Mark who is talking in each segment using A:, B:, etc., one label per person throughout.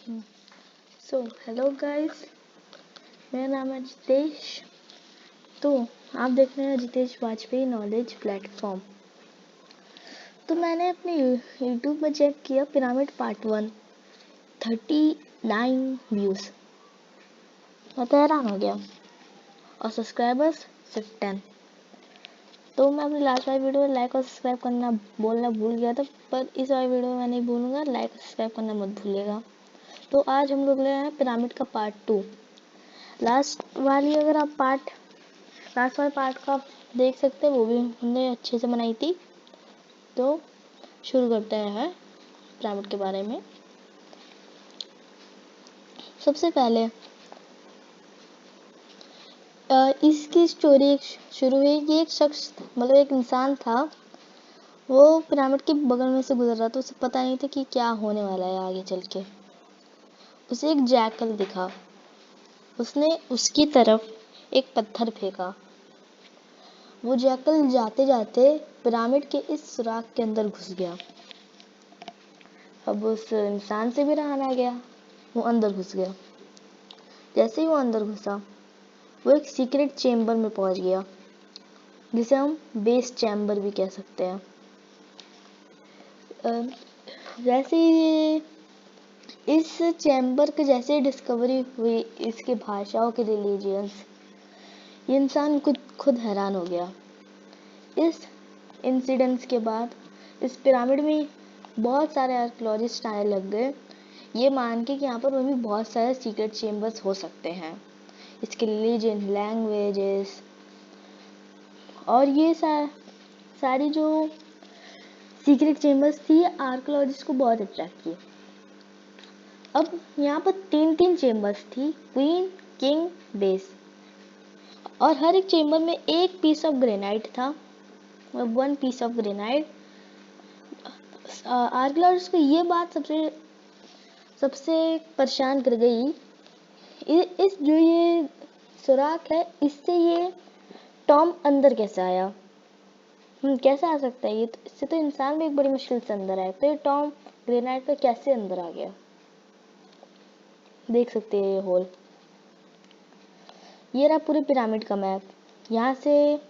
A: Hello guys, मेरा नाम है जितेश। तो आप देख रहे हैं जितेश वाजपेयी नॉलेज प्लेटफॉर्म। तो मैंने अपने यूट्यूब में चेक किया पिरामिड पार्ट 1 39 व्यूज़। मैं तो हैरान हो गया और सब्सक्राइबर्स सिर्फ 10। तो मैं अपनी लास्ट वाली वीडियो में लाइक और सब्सक्राइब करना बोलना भूल गया था, पर इस वाली वीडियो में मैं नहीं भूलूंगा। लाइक और सब्सक्राइब करना मत भूलिएगा। तो आज हम लोग ले आए हैं पिरामिड का पार्ट 2। लास्ट वाली अगर आप लास्ट वाले पार्ट का आप देख सकते हैं, वो भी हमने अच्छे से बनाई थी। तो शुरू करते हैं पिरामिड के बारे में। सबसे पहले इसकी स्टोरी शुरू हुई कि एक शख्स मतलब एक इंसान था, वो पिरामिड के बगल में से गुजर रहा था। उसे पता नहीं था कि क्या होने वाला है आगे चल के। उसे एक जैकल दिखा, उसने उसकी तरफ एक पत्थर फेंका। वो जैकल जाते जाते पिरामिड के इस सुराख के अंदर घुस गया। अब उस इंसान से भी रहा ना गया, वो अंदर घुस गया। जैसे ही वो अंदर घुसा, वो एक सीक्रेट चेम्बर में पहुंच गया, जिसे हम बेस चैम्बर भी कह सकते हैं। वैसे ही इस चैम्बर के जैसे डिस्कवरी हुई, इसके भाषाओं के रिलीजियंस, ये इंसान खुद हैरान हो गया। इस इंसिडेंट्स के बाद इस पिरामिड में बहुत सारे आर्कियोलॉजिस्ट आने लग गए, ये मान के कि यहाँ पर भी बहुत सारे सीक्रेट चेम्बर्स हो सकते हैं। इसके रिलीजन, लैंग्वेजेस और ये सारी जो सीक्रेट चेम्बर्स थी, आर्कियोलॉजिस्ट को बहुत अट्रैक्ट किए। अब यहाँ पर 3 चेम्बर्स थी, क्वीन, किंग, बेस, और हर एक चेम्बर में एक पीस ऑफ ग्रेनाइट था, 1 पीस ऑफ ग्रेनाइट। आर्कियोलॉजिस्ट को ये बात सबसे परेशान कर गई। इस जो ये सुराख है, इससे ये टॉम अंदर कैसे आया? कैसे आ सकता है ये? तो इससे तो इंसान भी एक बड़ी मुश्किल से अंदर आया, तो ये टॉम ग्रेनाइट का कैसे अंदर आ गया? देख सकते हैं ये होल। ये रहा पूरे पिरामिड का मैप। यहाँ से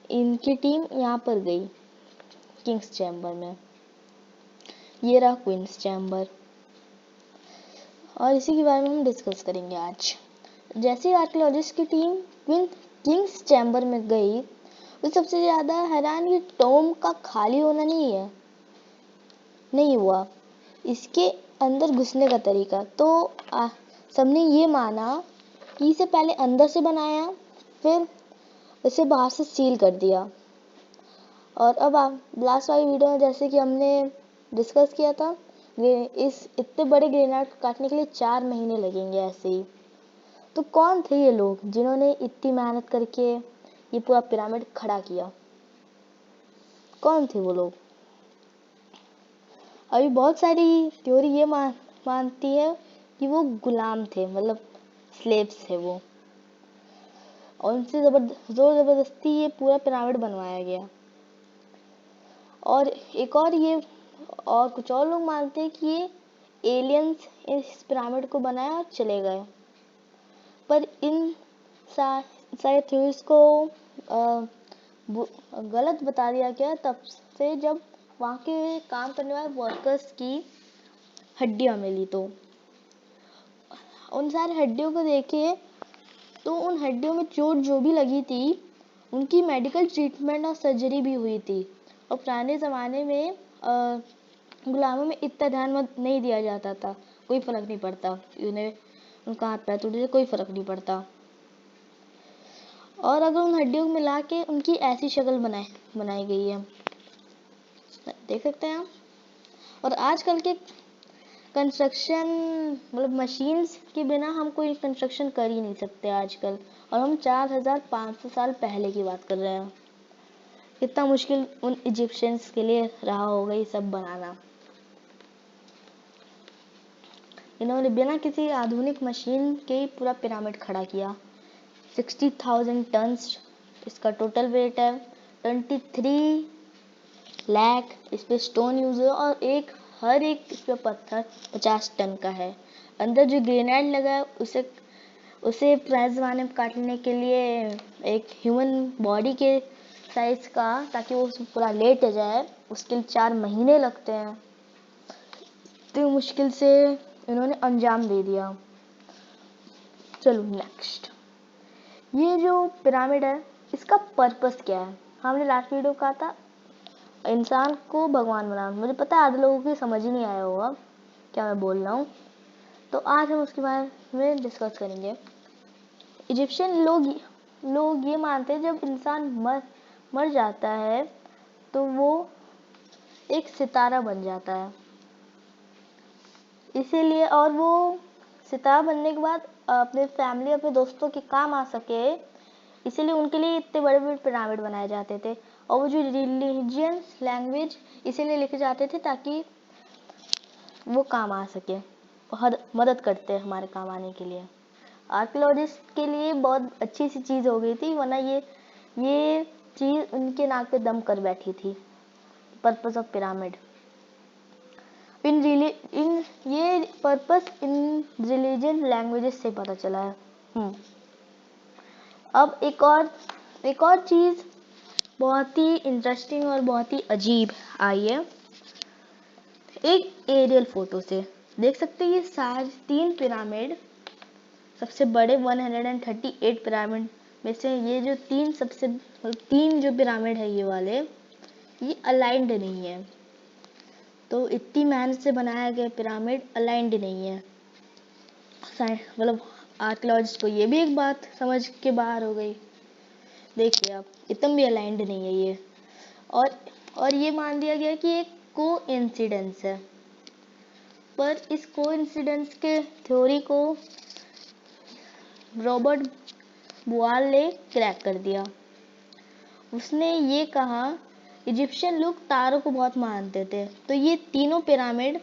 A: इनकी टीम यहाँ पर गई किंग्स चैम्बर में। ये रहा क्वींस चैम्बर, और इसी के बारे में हम डिस्कस करेंगे आज। जैसे ही आर्कियोलॉजिस्ट की टीम किंग्स चैम्बर में गई, तो सबसे ज़्यादा हैरान ये टॉम का खाली होना नहीं हुआ, इसके अंदर घुसने का तरीका। तो सबने ये माना कि इसे पहले अंदर से बनाया, फिर इसे बाहर से सील कर दिया। और अब आप लास्ट वाली वीडियो में जैसे कि हमने डिस्कस किया था, इस इतने बड़े ग्रेनाइट काटने के लिए 4 महीने लगेंगे ऐसे ही। तो कौन थे ये लोग जिन्होंने इतनी मेहनत करके ये पूरा पिरामिड खड़ा किया? कौन थे वो लोग? अभी बहुत सारी थ्योरी ये मानती है कि वो गुलाम थे, मतलब स्लेव्स थे वो, और उनसे जोर जबरदस्ती ये पूरा पिरामिड बनवाया गया। और कुछ और लोग मानते हैं कि ये एलियंस इस पिरामिड को बनाया और चले गए। पर इन सारे थ्योरीज को गलत बता दिया गया तब से, जब वहाँ के काम करने वाले वर्कर्स की हड्डियाँ मिली। तो उन सारी हड्डियों को देखे तो उन हड्डियों में चोट जो भी लगी थी, उनकी मेडिकल ट्रीटमेंट और सर्जरी भी हुई थी। और पुराने ज़माने में गुलामों में इतना ध्यान नहीं दिया जाता था, कोई फ़र्क नहीं पड़ता, उन्हें उनका हाथ पैर टूटे कोई फ़र्क नहीं पड़ता। और अगर उन हड्डियों को मिला के उनकी ऐसी शक्ल बनाई गई है, देख सकते हैं आप। और आजकल के कंस्ट्रक्शन, मतलब मशीन्स के बिना हम कोई कंस्ट्रक्शन कर ही नहीं सकते आजकल। और हम 4500 साल पहले की बात कर रहे हैं। कितना मुश्किल उन इजिप्शियंस के लिए रहा होगा ये सब बनाना। इन्होंने बिना किसी आधुनिक मशीन के ही पूरा पिरामिड खड़ा किया। 60,000 टन्स इसका टोटल वेट है। 23 लाख इस पे स्टोन यूज हुआ, और 1 हर एक इस पे पत्थर 50 टन का है। अंदर जो ग्रेनाइट लगा है उसे प्राइस जमाने में काटने के लिए एक ह्यूमन बॉडी के साइज का, ताकि वो पूरा लेट जाए, उसके लिए 4 महीने लगते हैं। तो मुश्किल से इन्होंने अंजाम दे दिया। चलो नेक्स्ट, ये जो पिरामिड है इसका पर्पस क्या है? हमने लास्ट वीडियो कहा था इंसान को भगवान बनाना। मुझे पता है आधे लोगों की समझ ही नहीं आया होगा क्या मैं बोल रहा हूँ, तो आज हम उसके बारे में डिस्कस करेंगे। इजिप्शियन लोग ये मानते हैं जब इंसान मर जाता है तो वो एक सितारा बन जाता है, इसीलिए, और वो सितारा बनने के बाद अपने फैमिली, अपने दोस्तों के काम आ सके, इसीलिए उनके लिए इतने बड़े बड़े पिरामिड बनाए जाते थे। और वो जो रिलीजियस लैंग्वेज इसीलिए लिखे जाते थे ताकि वो काम आ सके, मदद करते हैं हमारे काम आने के लिए। आर्कियोलॉजिस्ट के लिए बहुत अच्छी सी चीज़ हो गई थी, वरना ये चीज़ उनके नाक पे दम कर बैठी थी। पर्पस ऑफ पिरामिड ये पर्पस इन रिलीजन लैंग्वेजेस से पता चला है। अब एक और चीज़ बहुत ही इंटरेस्टिंग और बहुत ही अजीब आई है। एक एरियल फोटो से देख सकते हैं ये सारे 3 पिरामिड, सबसे बड़े 138 पिरामिड में से ये जो 3 जो पिरामिड है ये वाले, ये अलाइंड नहीं है। तो इतनी मेहनत से बनाया गया पिरामिड अलाइंड नहीं है। मतलब आर्कियोलॉजिस्ट को ये भी एक बात समझ के बाहर हो गई। देखिए आप, इतना भी अलाइंड नहीं है ये, और ये मान लिया गया कि एक कोइंसिडेंस है। पर इस कोइंसिडेंस के थ्योरी को रॉबर्ट बुआल ने क्रैक कर दिया। उसने ये कहा इजिप्शियन लोग तारों को बहुत मानते थे, तो ये तीनों पिरामिड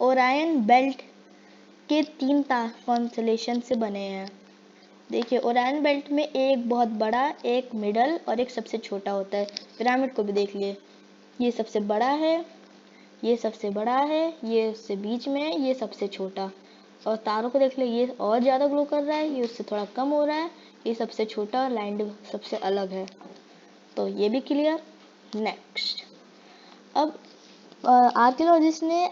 A: ओरायन बेल्ट के 3 कॉन्स्टेलेशन से बने हैं। देखिए ओरायन बेल्ट में एक बहुत बड़ा, एक मिडल और एक सबसे छोटा होता है। पिरामिड को भी देख लिए, ये सबसे बड़ा है, ये सबसे बड़ा है, ये उससे बीच में है, ये सबसे छोटा। और तारों को देख ले, ये और ज़्यादा ग्लो कर रहा है, ये उससे थोड़ा कम हो रहा है, ये सबसे छोटा और लैंड सबसे अलग है। तो ये भी क्लियर। नेक्स्ट, अब आर्कियोलॉजिस्ट ने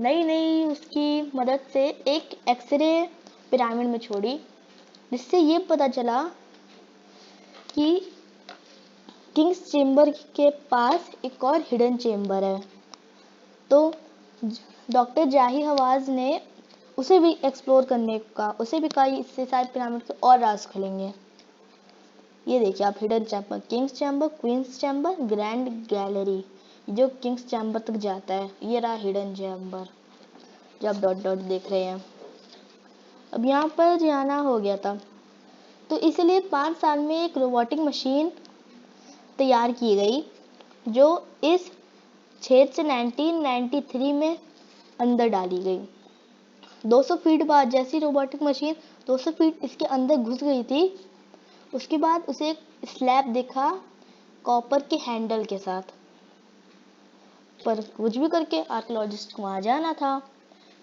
A: नई उसकी मदद से एक एक्सरे पिरामिड में छोड़ी, जिससे ये पता चला कि किंग्स चेम्बर के पास एक और हिडन चेम्बर है। तो डॉक्टर जाही हवाज ने उसे भी एक्सप्लोर करने का, उसे भी कहा इससे शायद पिरामिड के और राज खुलेंगे। ये देखिए आप, hidden chamber, kings chamber, queens chamber, grand gallery, जो किंग्स चैम्बर तक जाता है, ये रहा हिडन चैम्बर जो आप डॉट डॉट देख रहे हैं। अब यहाँ पर जाना हो गया था, तो इसलिए 5 साल में एक रोबोटिक मशीन तैयार की गई जो इस छेद से 1993 में अंदर डाली गई। 200 फीट बाद जैसी रोबोटिक मशीन 200 फीट इसके अंदर घुस गई थी, उसके बाद उसे एक स्लैब दिखा कॉपर के हैंडल के साथ। पर कुछ भी करके आर्कियोलॉजिस्ट को वहाँ जाना था,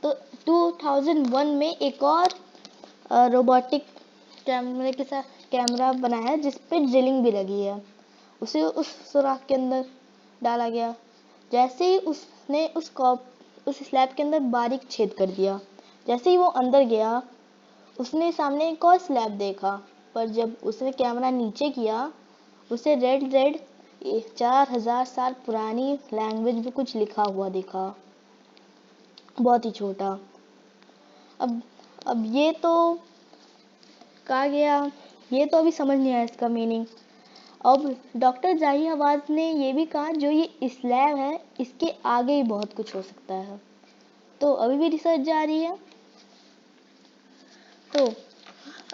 A: तो 2001 में एक और रोबोटिक कैमरे के साथ कैमरा बनाया जिस पे ड्रिलिंग भी लगी है, उसे उस सुराख के अंदर डाला गया। जैसे ही उसने उस स्लैब के अंदर बारीक छेद कर दिया, जैसे ही वो अंदर गया उसने सामने एक और स्लैब देखा, पर जब उसने कैमरा नीचे किया उसे रेड 4000 साल पुरानी लैंग्वेज में कुछ लिखा हुआ दिखा, बहुत ही छोटा। अब ये तो कहा गया, ये तो अभी समझ नहीं आया इसका मीनिंग। अब डॉक्टर जाही हवाज ने ये भी कहा जो ये स्लैब है इसके आगे ही बहुत कुछ हो सकता है, तो अभी भी रिसर्च जारी है। तो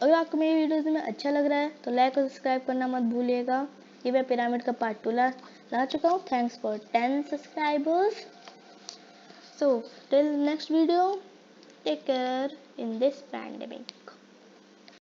A: अगर आपको मेरी वीडियोस में अच्छा लग रहा है तो लाइक और सब्सक्राइब करना मत भूलिएगा। ये मैं पिरामिड का पार्ट 2 ला चुका हूँ। Thanks for 10 subscribers. So till next video, take care in this pandemic.